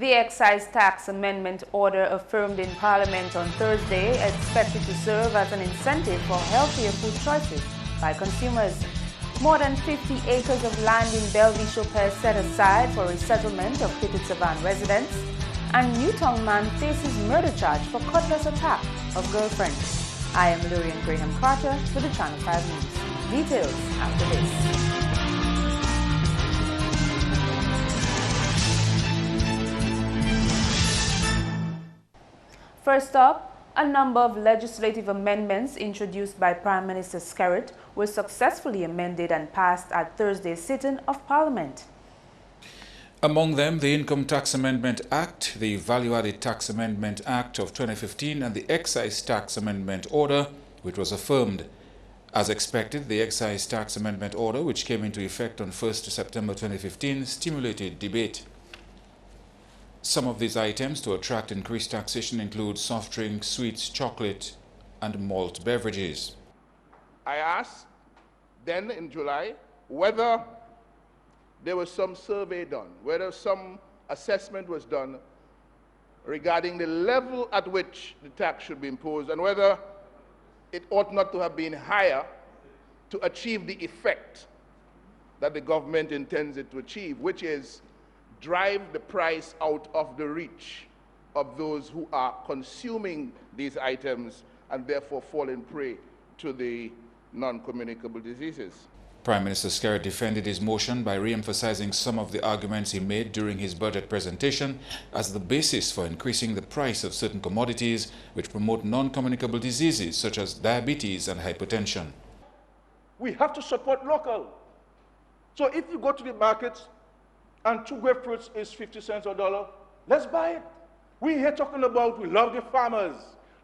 The excise tax amendment order affirmed in Parliament on Thursday is expected to serve as an incentive for healthier food choices by consumers. More than 50 acres of land in Bellevue-Chopin set aside for resettlement of Petit Savan residents, and Newtown man faces murder charge for cutlass attack of girlfriend. I am Lurian Graham Carter for the Channel 5 News. Details after this. First up, a number of legislative amendments introduced by Prime Minister Skerrit were successfully amended and passed at Thursday's sitting of Parliament. Among them, the Income Tax Amendment Act, the Value Added Tax Amendment Act of 2015 and the Excise Tax Amendment Order, which was affirmed. As expected, the Excise Tax Amendment Order, which came into effect on 1st September 2015, stimulated debate. Some of these items to attract increased taxation include soft drinks, sweets, chocolate, and malt beverages. I asked then in July whether there was some survey done, whether some assessment was done regarding the level at which the tax should be imposed and whether it ought not to have been higher to achieve the effect that the government intends it to achieve, which is drive the price out of the reach of those who are consuming these items and therefore falling prey to the non-communicable diseases. Prime Minister Skerrit defended his motion by re-emphasizing some of the arguments he made during his budget presentation as the basis for increasing the price of certain commodities which promote non-communicable diseases such as diabetes and hypertension. We have to support local. So if you go to the markets and 2 grapefruits is 50 cents or $1, let's buy it. We're here talking about we love the farmers.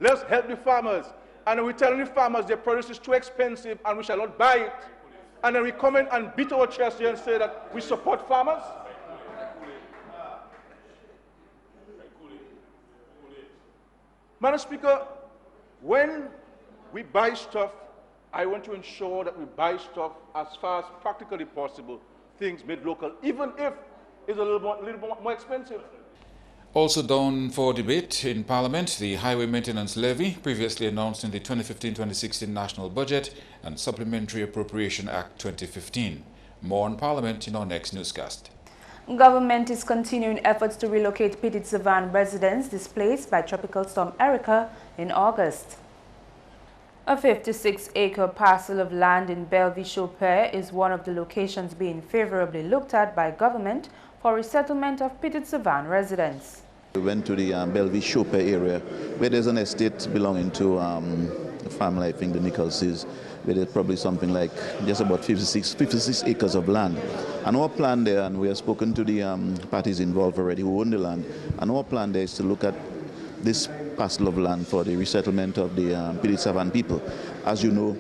Let's help the farmers. And we're telling the farmers their produce is too expensive and we shall not buy it. And then we come in and beat our chest here and say that we support farmers. Madam Speaker, when we buy stuff, I want to ensure that we buy stuff as far as practically possible, things made local, even if it's a little more expensive. Also down for debate in Parliament, the Highway Maintenance Levy, previously announced in the 2015-2016 National Budget and Supplementary Appropriation Act 2015. More on Parliament in our next newscast. Government is continuing efforts to relocate Petit Savan residents displaced by Tropical Storm Erica in August. A 56-acre parcel of land in Bellevue-Chopin is one of the locations being favorably looked at by government for resettlement of Petit Savan residents. We went to the Bellevue-Chopin area where there's an estate belonging to a family, I think the Nicholses, where there's probably something like just about 56 acres of land. And our plan there, and we have spoken to the parties involved already who own the land, and our plan there is to look at this parcel of land for the resettlement of the Petit Savan people. As you know,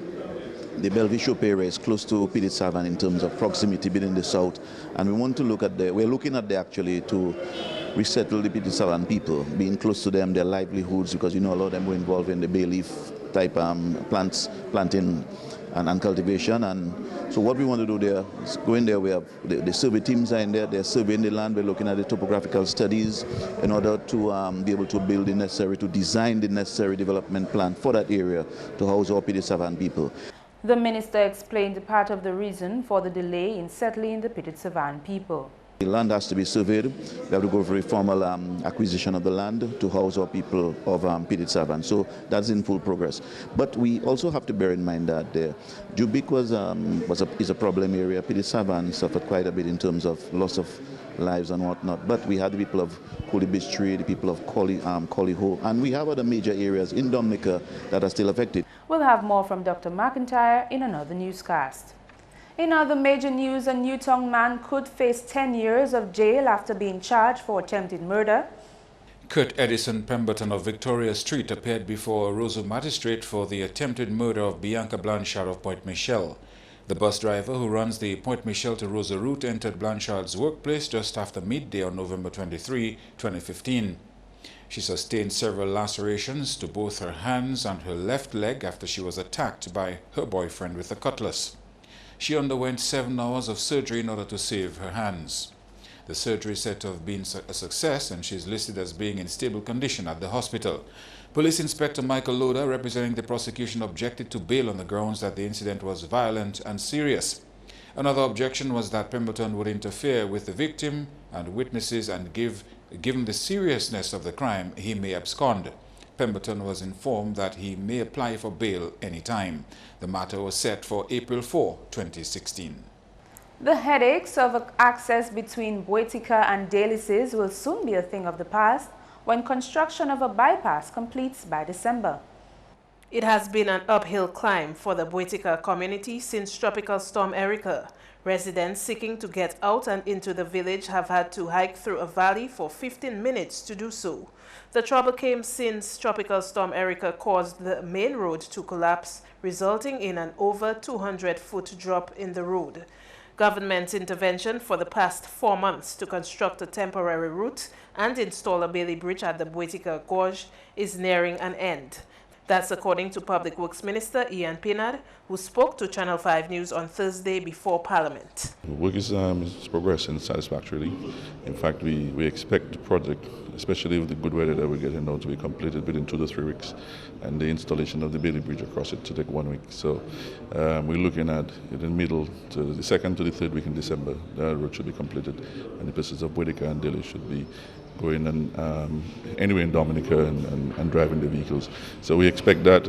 the Bellevue-Chopin area is close to Petit Savan in terms of proximity being in the south, and we want to look at we're looking at actually to resettle the Petit Savan people, being close to them, their livelihoods, because you know a lot of them were involved in the bay leaf type planting and cultivation. And so what we want to do there is go in there. We have the survey teams are in there. They're surveying the land. We're looking at the topographical studies in order to be able to build the necessary, to design the necessary development plan for that area to house our Petit Savan people. The minister explained part of the reason for the delay in settling the Petit Savan people. The land has to be surveyed. We have to go for a formal acquisition of the land to house our people of Petit Savan. So that's in full progress. But we also have to bear in mind that Jubic is a problem area. Petit Savan suffered quite a bit in terms of loss of lives and whatnot. But we had the people of Cooley-Beach-Tree, the people of Collyho, and we have other major areas in Dominica that are still affected. We'll have more from Dr. McIntyre in another newscast. In other major news, a Newtown man could face 10 years of jail after being charged for attempted murder. Kurt Edison Pemberton of Victoria Street appeared before a Roseau magistrate for the attempted murder of Bianca Blanchard of Point Michel. The bus driver who runs the Point Michel to Roseau route entered Blanchard's workplace just after midday on November 23, 2015. She sustained several lacerations to both her hands and her left leg after she was attacked by her boyfriend with a cutlass. She underwent 7 hours of surgery in order to save her hands. The surgery is said to have been a success, and she is listed as being in stable condition at the hospital. Police Inspector Michael Loda, representing the prosecution, objected to bail on the grounds that the incident was violent and serious. Another objection was that Pemberton would interfere with the victim and witnesses, and given the seriousness of the crime, he may abscond. Pemberton was informed that he may apply for bail anytime. The matter was set for April 4, 2016. The headaches of access between Boetica and Delices will soon be a thing of the past when construction of a bypass completes by December. It has been an uphill climb for the Boetica community since Tropical Storm Erica. Residents seeking to get out and into the village have had to hike through a valley for 15 minutes to do so. The trouble came since Tropical Storm Erica caused the main road to collapse, resulting in an over 200-foot drop in the road. Government's intervention for the past 4 months to construct a temporary route and install a Bailey Bridge at the Boetica Gorge is nearing an end. That's according to Public Works Minister Ian Pinard, who spoke to Channel 5 News on Thursday before Parliament. Work is progressing satisfactorily. In fact, we expect the project, especially with the good weather that we're getting now, to be completed within 2 to 3 weeks, and the installation of the Bailey Bridge across it to take 1 week. So we're looking at in the middle to the 2nd to the 3rd week in December. The road should be completed, and the places of Boetica and Delhi should be going and anywhere in Dominica and driving the vehicles. So we expect that.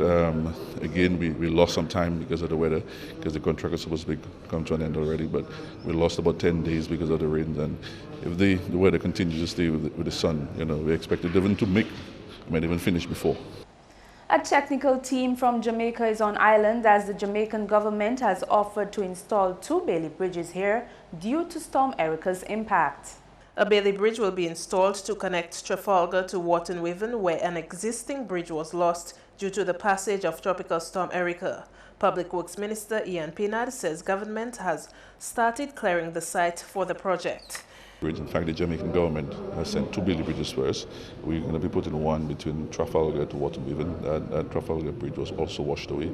Again, we lost some time because of the weather, because the contract was supposed to come to an end already, but we lost about 10 days because of the rains. And if the weather continues to stay with the sun, we expect it even to might even finish before. A technical team from Jamaica is on island as the Jamaican government has offered to install 2 Bailey bridges here due to Storm Erica's impact. A Bailey Bridge will be installed to connect Trafalgar to Waterweaven, where an existing bridge was lost due to the passage of Tropical Storm Erica. Public Works Minister Ian Pinard says government has started clearing the site for the project. In fact, the Jamaican government has sent 2 Bailey bridges for us. We're going to be putting one between Trafalgar to Waterweaven. That Trafalgar bridge was also washed away.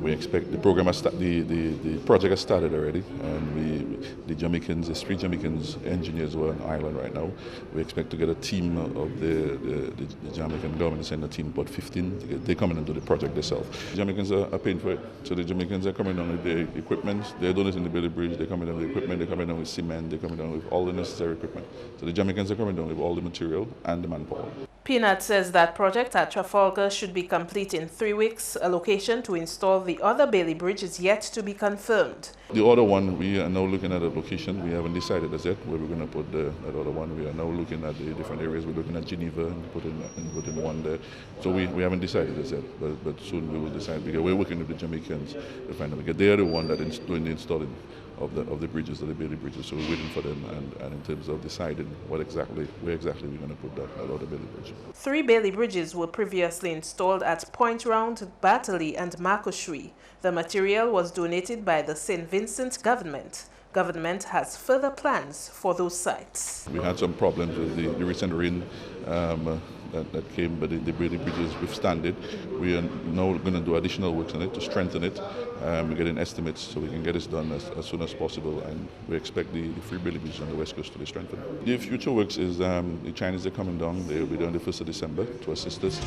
We expect the program the project has started already, and the Jamaicans, there's 3 Jamaicans engineers who are on island right now. We expect to get a team of the Jamaican government, send a team about 15. They're coming into the project themselves. The Jamaicans are paying for it, so the Jamaicans are coming down with the equipment. They're donating the Bailey Bridge. They're coming down with the equipment. They're coming down with cement. They're coming down with all the necessary equipment. So the Jamaicans are coming down with all the material and the manpower. Pinard says that project at Trafalgar should be complete in 3 weeks. A location to install the other Bailey Bridge is yet to be confirmed. The other one, we are now looking at a location. We haven't decided as yet where we're going to put that other one. We are now looking at the different areas. We're looking at Geneva and putting one there. So we haven't decided as yet, but soon we will decide, because we're working with the Jamaicans to find them, because they are the one that is doing the installing of the bridges, of the Bailey bridges. So we're waiting for them, and in terms of deciding where exactly we're going to put that other Bailey bridge. 3 Bailey bridges were previously installed at Point Round, Bartley and Makoshui. The material was donated by the St. Vincent government. Government has further plans for those sites. We had some problems with the recent rain that came, but the Bailey bridges withstand it. We are now going to do additional work on it to strengthen it. We're getting estimates so we can get this done as soon as possible, and we expect the 3 Bailey bridges on the west coast to be strengthened. The future works is the Chinese are coming down. They will be down the 1st of December to assist us.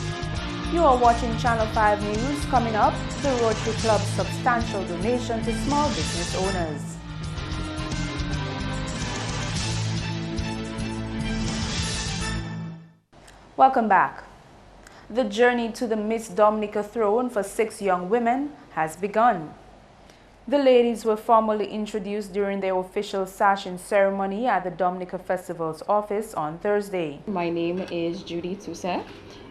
You are watching Channel 5 News. Coming up, the Rotary Club's substantial donation to small business owners. Welcome back. The journey to the Miss Dominica throne for 6 young women has begun. The ladies were formally introduced during their official sashing ceremony at the Dominica Festival's office on Thursday. My name is Judy Tusa.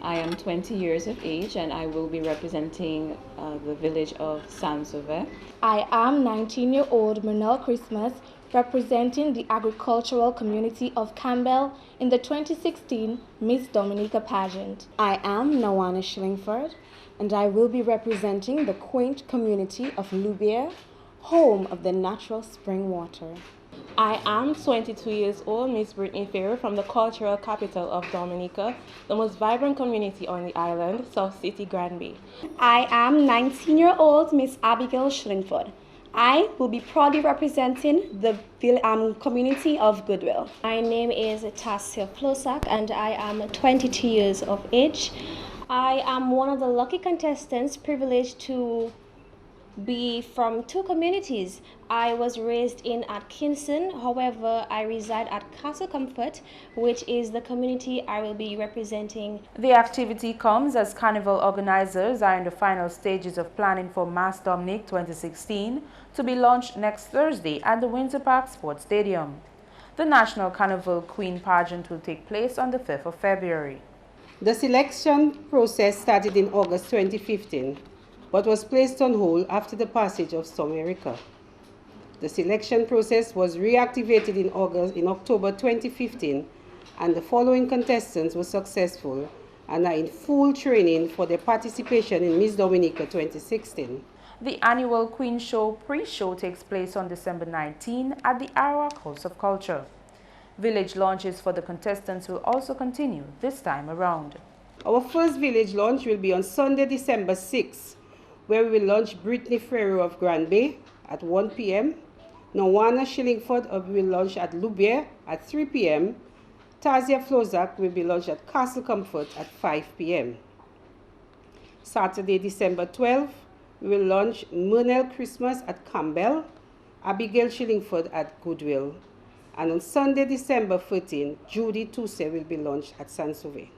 I am 20 years of age and I will be representing the village of Sansove. I am 19-year-old Murnell Christmas, representing the agricultural community of Campbell in the 2016 Miss Dominica pageant. I am Nawana Shillingford, and I will be representing the quaint community of Loubier, home of the natural spring water. I am 22 years old, Miss Brittany Ferrer from the cultural capital of Dominica, the most vibrant community on the island, South City, Grand Bay. I am 19-year-old Miss Abigail Shillingford. I will be proudly representing the community of Goodwill. My name is Tasia Flosak and I am 22 years of age. I am one of the lucky contestants privileged to be from two communities. I was raised in Atkinson, however, I reside at Castle Comfort, which is the community I will be representing. The activity comes as carnival organizers are in the final stages of planning for Mass Dominique 2016 to be launched next Thursday at the Windsor Park Sports Stadium. The National Carnival Queen pageant will take place on the 5th of February. The selection process started in August 2015, but was placed on hold after the passage of Storm Erika. The selection process was reactivated in October 2015, and the following contestants were successful and are in full training for their participation in Miss Dominica 2016. The annual Queen Show pre-show takes place on December 19 at the Arawak House of Culture. Village launches for the contestants will also continue this time around. Our first village launch will be on Sunday, December 6, where we will launch Brittany Ferro of Grand Bay at 1 p.m. Nawana Shillingford will launch at Loubier at 3 p.m. Tasia Flozak will be launched at Castle Comfort at 5 p.m. Saturday, December 12, we will launch Murnell Christmas at Campbell, Abigail Shillingford at Goodwill. And on Sunday, December 13, Judy Toussaint will be launched at Saint-Sauvé.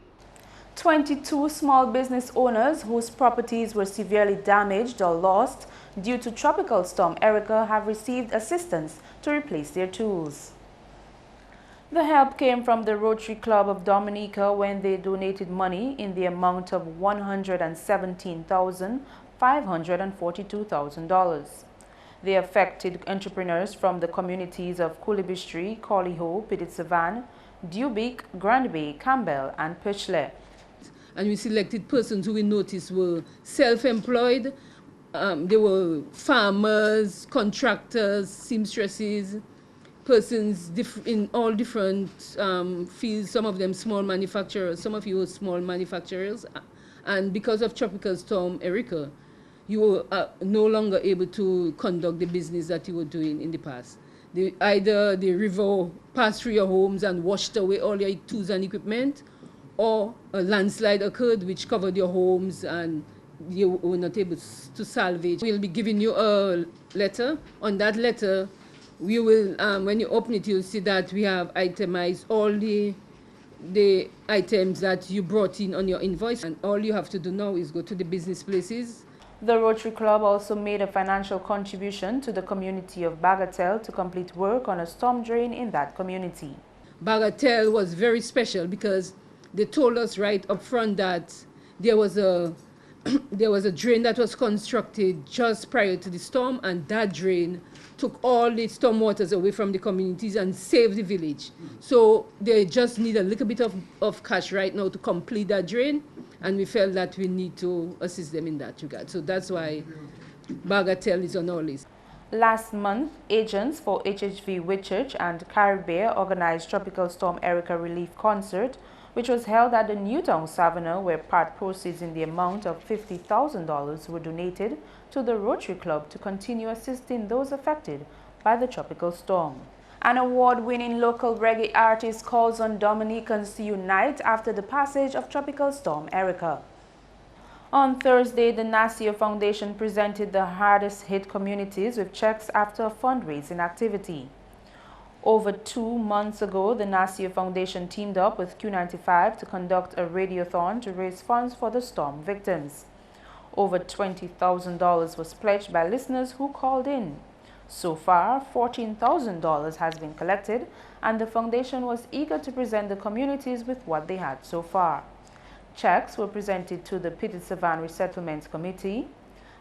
22 small business owners whose properties were severely damaged or lost due to Tropical Storm Erika have received assistance to replace their tools. The help came from the Rotary Club of Dominica when they donated money in the amount of $117,542,000. The affected entrepreneurs from the communities of Coolibistry, Collyho, Petite-Savanne, Dubic, Grand Bay, Campbell, and Pichelay. And we selected persons who we noticed were self-employed. They were farmers, contractors, seamstresses, persons in all different fields, some of them small manufacturers, some of you were small manufacturers. And because of Tropical Storm Erika, you were no longer able to conduct the business that you were doing in the past. Either the river passed through your homes and washed away all your tools and equipment, or a landslide occurred which covered your homes and you were not able to salvage. We'll be giving you a letter. On that letter, we will, when you open it, you'll see that we have itemized all the items that you brought in on your invoice, and all you have to do now is go to the business places. The Rotary Club also made a financial contribution to the community of Bagatelle to complete work on a storm drain in that community. Bagatelle was very special because they told us right up front that there was a drain that was constructed just prior to the storm, and that drain took all the storm waters away from the communities and saved the village. So they just need a little bit of cash right now to complete that drain, and we felt that we need to assist them in that regard. So that's why Bagatelle is on our list. Last month, agents for HHV Whitchurch and Caribbean organized Tropical Storm Erika Relief Concert, which was held at the Newtown Savannah, where part proceeds in the amount of $50,000 were donated to the Rotary Club to continue assisting those affected by the tropical storm. An award-winning local reggae artist calls on Dominicans to unite after the passage of Tropical Storm Erika. On Thursday, the Nasir Foundation presented the hardest-hit communities with checks after a fundraising activity. Over 2 months ago, the Nasir Foundation teamed up with Q95 to conduct a radiothon to raise funds for the storm victims. Over $20,000 was pledged by listeners who called in. So far, $14,000 has been collected, and the foundation was eager to present the communities with what they had so far. Checks were presented to the Petite-Savanne Resettlement Committee,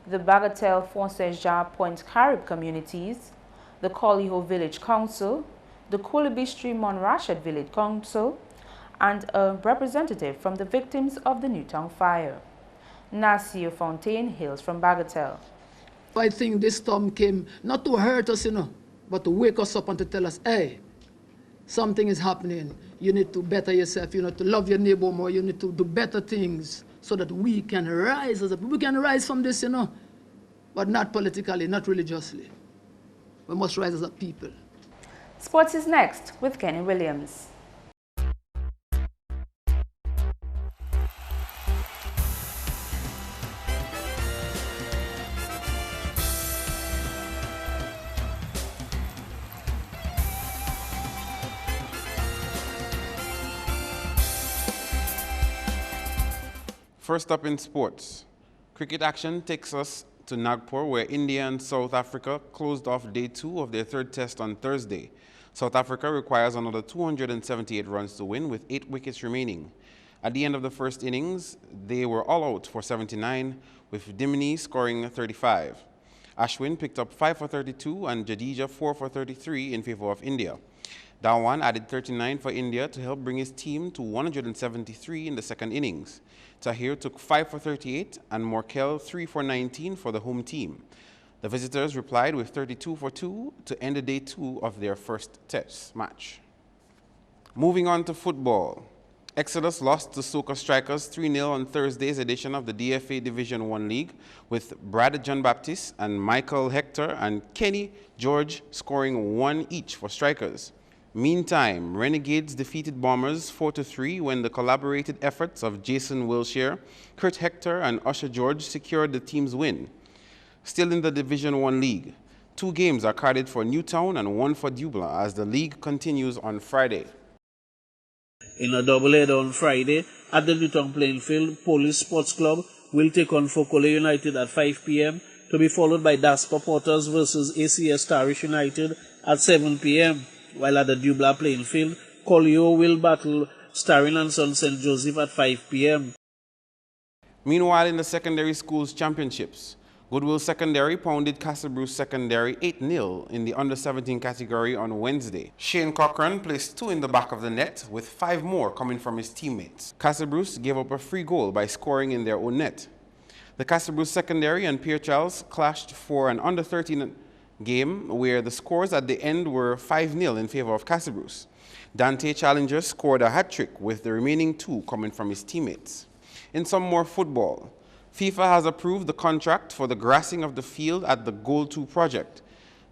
the Bagatelle Font-Saint-Jean Point Carib communities, the Collyho Village Council, the Coolibistry Montrachet Village Council, and a representative from the victims of the Newtown fire. Nasir Fontaine hails from Bagatelle. I think this storm came not to hurt us, but to wake us up and to tell us, hey, something is happening. You need to better yourself. You need to love your neighbor more. You need to do better things so that we can rise as a people. We can rise from this, but not politically, not religiously. We must rise as a people. Sports is next with Kenny Williams. First up in sports, cricket action takes us to Nagpur, where India and South Africa closed off day 2 of their third test on Thursday. South Africa requires another 278 runs to win, with 8 wickets remaining. At the end of the first innings, they were all out for 79, with Dimini scoring 35. Ashwin picked up 5 for 32 and Jadeja 4 for 33 in favor of India. Dhawan added 39 for India to help bring his team to 173 in the second innings. Tahir took 5 for 38 and Morkel 3 for 19 for the home team. The visitors replied with 32 for 2 to end the day 2 of their first test match. Moving on to football. Exodus lost to Soca Strikers 3-0 on Thursday's edition of the DFA Division 1 League, with Brad John Baptiste and Michael Hector and Kenny George scoring 1 each for Strikers. Meantime, Renegades defeated Bombers 4-3 when the collaborated efforts of Jason Wilshire, Kurt Hector, and Usher George secured the team's win. Still in the Division 1 League, 2 games are carded for Newtown and 1 for Dublin as the league continues on Friday. In a doubleheader on Friday, at the Newtown playing field, Police Sports Club will take on Fokole United at 5 p.m. to be followed by Daspa Porters versus ACS Tarish United at 7 p.m. While at the Dubla playing field, Collio will battle Starring and Son St. Joseph at 5 p.m. Meanwhile, in the secondary schools championships, Goodwill Secondary pounded Castlebruce Secondary 8-0 in the under-17 category on Wednesday. Shane Cochran placed 2 in the back of the net, with 5 more coming from his teammates. Castlebruce gave up a free goal by scoring in their own net. The Castlebruce Secondary and Pierre Charles clashed for an under-13 game where the scores at the end were 5-0 in favor of Castlebruce. Dante Challenger scored a hat-trick, with the remaining 2 coming from his teammates. In some more football, FIFA has approved the contract for the grassing of the field at the Goal 2 project.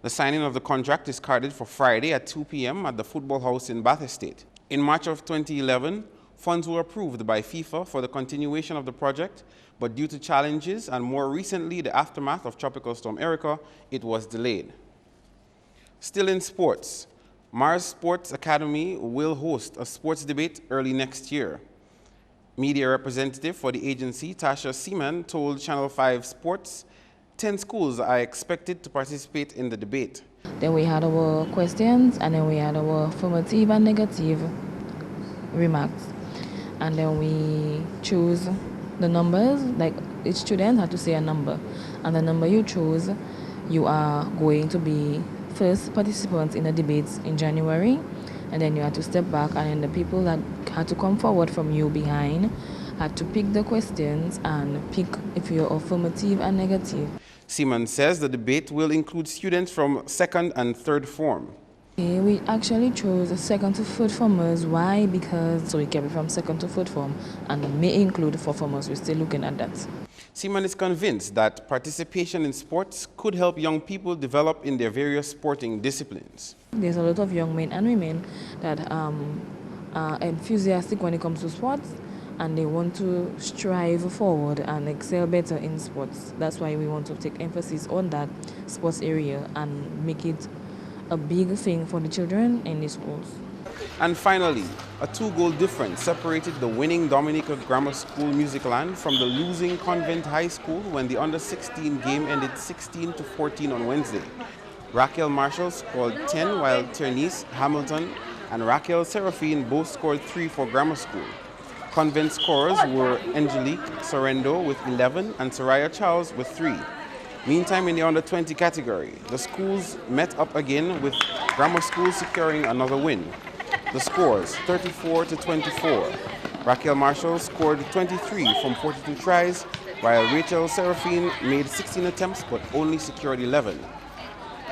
The signing of the contract is carded for Friday at 2 p.m. at the Football House in Bath Estate. In March of 2011, funds were approved by FIFA for the continuation of the project, but due to challenges and more recently the aftermath of Tropical Storm Erica, it was delayed. Still in sports, Mars Sports Academy will host a sports debate early next year. Media representative for the agency, Tasha Seaman, told Channel 5 Sports 10 schools are expected to participate in the debate. Then we had our questions, and then we had our affirmative and negative remarks. And then we choose the numbers, like each student had to say a number. And the number you choose, you are going to be first participants in the debates in January. And then you had to step back, and then the people that had to come forward from you behind had to pick the questions and pick if you're affirmative and negative. Seaman says the debate will include students from 2nd and 3rd form. We actually chose 2nd to 3rd formers. Why? Because so we kept it from 2nd to 3rd form, and may include 4th formers. We're still looking at that. Seaman is convinced that participation in sports could help young people develop in their various sporting disciplines. There's a lot of young men and women that are enthusiastic when it comes to sports, and they want to strive forward and excel better in sports. That's why we want to take emphasis on that sports area and make it a big thing for the children in the schools. And finally, a 2-goal difference separated the winning Dominica Grammar School Musicland from the losing Convent High School when the under-16 game ended 16-14 on Wednesday. Raquel Marshall scored 10, while Ternice Hamilton and Raquel Seraphine both scored 3 for Grammar School. Convent scorers were Angelique Sorrendo with 11 and Soraya Charles with 3. Meantime, in the under-20 category, the schools met up again, with Grammar School securing another win. The scores, 34-24. Raquel Marshall scored 23 from 42 tries, while Rachel Seraphine made 16 attempts but only secured 11.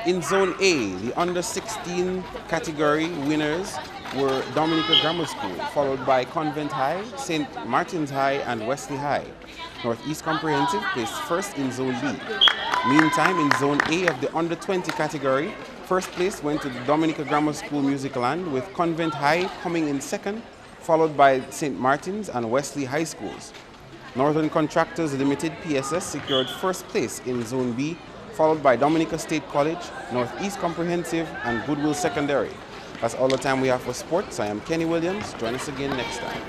In Zone A, the under-16 category winners were Dominica Grammar School, followed by Convent High, St. Martin's High, and Wesley High. Northeast Comprehensive placed first in Zone B. Meantime, in Zone A of the under-20 category, First place went to the Dominica Grammar School Musicland, with Convent High coming in second, followed by St. Martin's and Wesley High Schools. Northern Contractors Limited PSS secured first place in Zone B, followed by Dominica State College, Northeast Comprehensive, and Goodwill Secondary. That's all the time we have for sports. I am Kenny Williams. Join us again next time.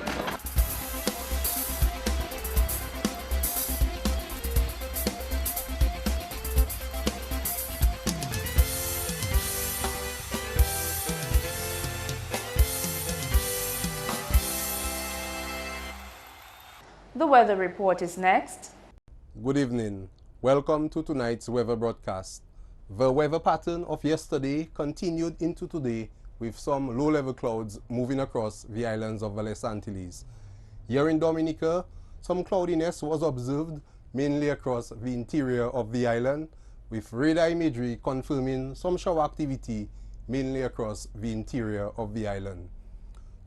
The weather report is next. Good evening. Welcome to tonight's weather broadcast. The weather pattern of yesterday continued into today, with some low-level clouds moving across the islands of the Les Antilles. Here in Dominica, some cloudiness was observed mainly across the interior of the island, with radar imagery confirming some shower activity mainly across the interior of the island.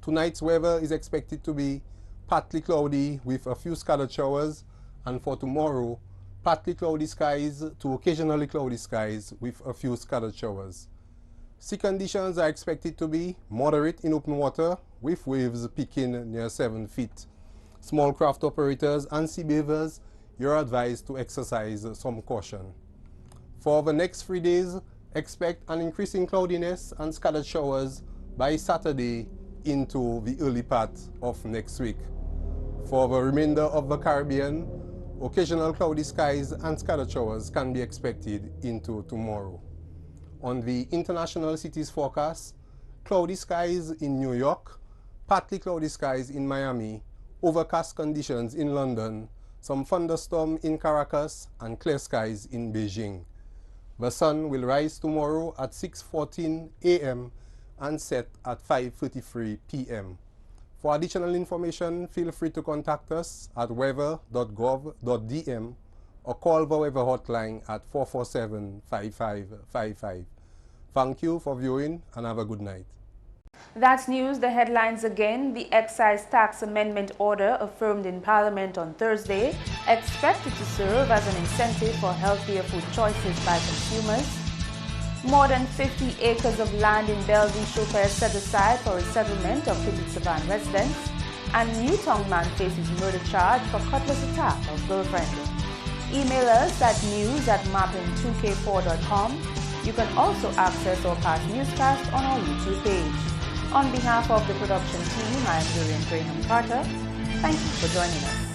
Tonight's weather is expected to be partly cloudy with a few scattered showers, and for tomorrow, partly cloudy skies to occasionally cloudy skies with a few scattered showers. Sea conditions are expected to be moderate in open water, with waves peaking near 7 feet. Small craft operators and sea bathers, you're advised to exercise some caution. For the next 3 days, expect an increasing cloudiness and scattered showers by Saturday into the early part of next week. For the remainder of the Caribbean, occasional cloudy skies and scattered showers can be expected into tomorrow. On the international cities forecast, cloudy skies in New York, partly cloudy skies in Miami, overcast conditions in London, some thunderstorm in Caracas, and clear skies in Beijing. The sun will rise tomorrow at 6:14 a.m. and set at 5:33 p.m. For additional information, feel free to contact us at weather.gov.dm or call the weather hotline at 447-5555. Thank you for viewing and have a good night. That's news. The headlines again. The excise tax amendment order affirmed in Parliament on Thursday, expected to serve as an incentive for healthier food choices by consumers. More than 50 acres of land in Bellevue-Chopin set aside for resettlement of Kibbutz residents. And Newtown man faces murder charge for cutlass attack of girlfriend. Email us at news@mapping2k4.com. You can also access our past newscast on our YouTube page. On behalf of the production team, I am Julian Graham Carter. Thank you for joining us.